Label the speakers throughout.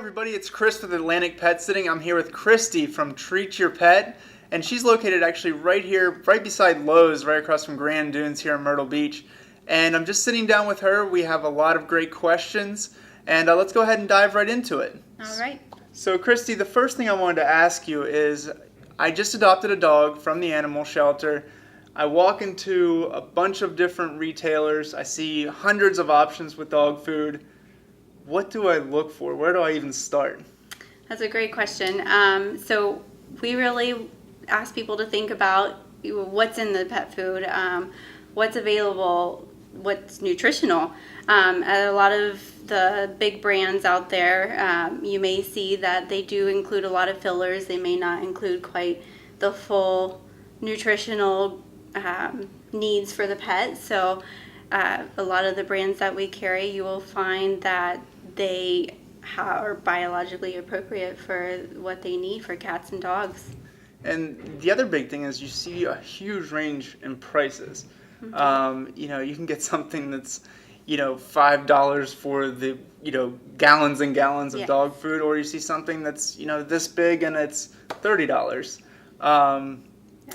Speaker 1: everybody, it's Chris with Atlantic Pet Sitting. I'm here with Kristi from Treat Your Pet, and she's located actually right here, right beside Lowe's, right across from Grand Dunes here in Myrtle Beach. And I'm just sitting down with her. We have a lot of great questions, and let's go ahead and dive right into it.
Speaker 2: All right.
Speaker 1: So Kristi, the first thing I wanted to ask you is, I just adopted a dog from the animal shelter. I walk into a bunch of different retailers. I see hundreds of options with dog food. What do I look for? Where do I even start?
Speaker 2: That's a great question. So we really ask people to think about what's in the pet food, what's available, what's nutritional. At a lot of the big brands out there, you may see that they do include a lot of fillers. They may not include quite the full nutritional needs for the pet. So a lot of the brands that we carry, you will find that they are biologically appropriate for what they need for cats and dogs.
Speaker 1: And the other big thing is you see a huge range in prices.
Speaker 2: Mm-hmm.
Speaker 1: You can get something that's, $5 for the, gallons and gallons of dog food, or you see something that's, this big and it's $30.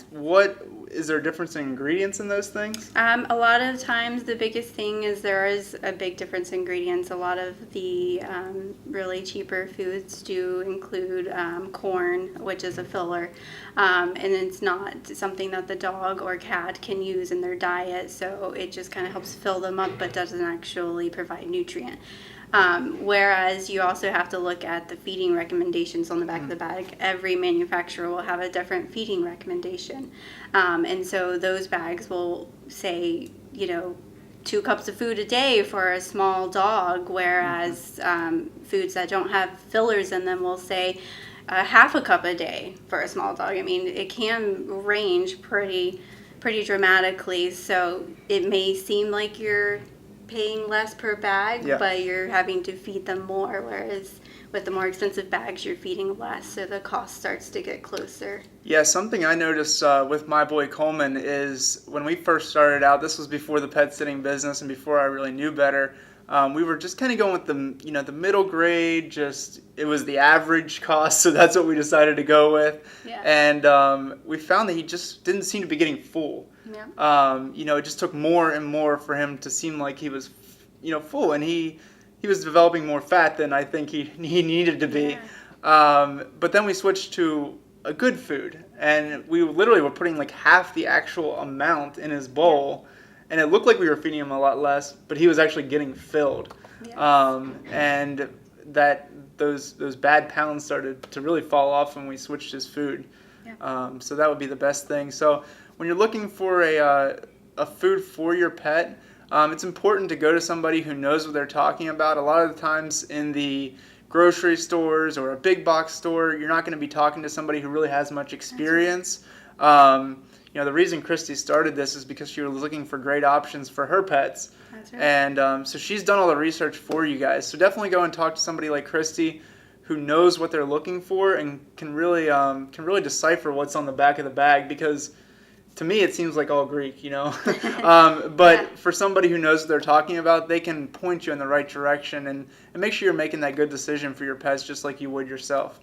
Speaker 1: What is there a difference in ingredients in those things?
Speaker 2: A lot of times the biggest thing is there is a big difference in ingredients. A lot of the really cheaper foods do include corn, which is a filler, and it's not something that the dog or cat can use in their diet, so it just kind of helps fill them up but doesn't actually provide nutrient. Whereas you also have to look at the feeding recommendations on the back of the bag. Every manufacturer will have a different feeding recommendation. And so those bags will say, 2 cups of food a day for a small dog, whereas foods that don't have fillers in them will say half a cup a day for a small dog. I mean, it can range pretty dramatically, so it may seem like you're paying less per bag, but you're having to feed them more, whereas with the more expensive bags you're feeding less, so the cost starts to get closer.
Speaker 1: Yeah, something I noticed with my boy Coleman is when we first started out, this was before the pet sitting business and before I really knew better, we were just kind of going with the middle grade, it was the average cost, so that's what we decided to go with. And we found that he just didn't seem to be getting full. It just took more and more for him to seem like he was, full, and he was developing more fat than I think he needed to be. But then we switched to a good food, and we literally were putting like half the actual amount in his bowl, and it looked like we were feeding him a lot less, but he was actually getting filled. And that those bad pounds started to really fall off when we switched his food. So that would be the best thing. So when you're looking for a food for your pet, it's important to go to somebody who knows what they're talking about. A lot of the times in the grocery stores or a big box store, you're not going to be talking to somebody who really has much experience. The reason Kristi started this is because she was looking for great options for her pets.
Speaker 2: That's right.
Speaker 1: And so she's done all the research for you guys. So definitely go and talk to somebody like Kristi who knows what they're looking for and can really decipher what's on the back of the bag, because to me it seems like all Greek, but for somebody who knows what they're talking about, they can point you in the right direction and make sure you're making that good decision for your pets just like you would yourself.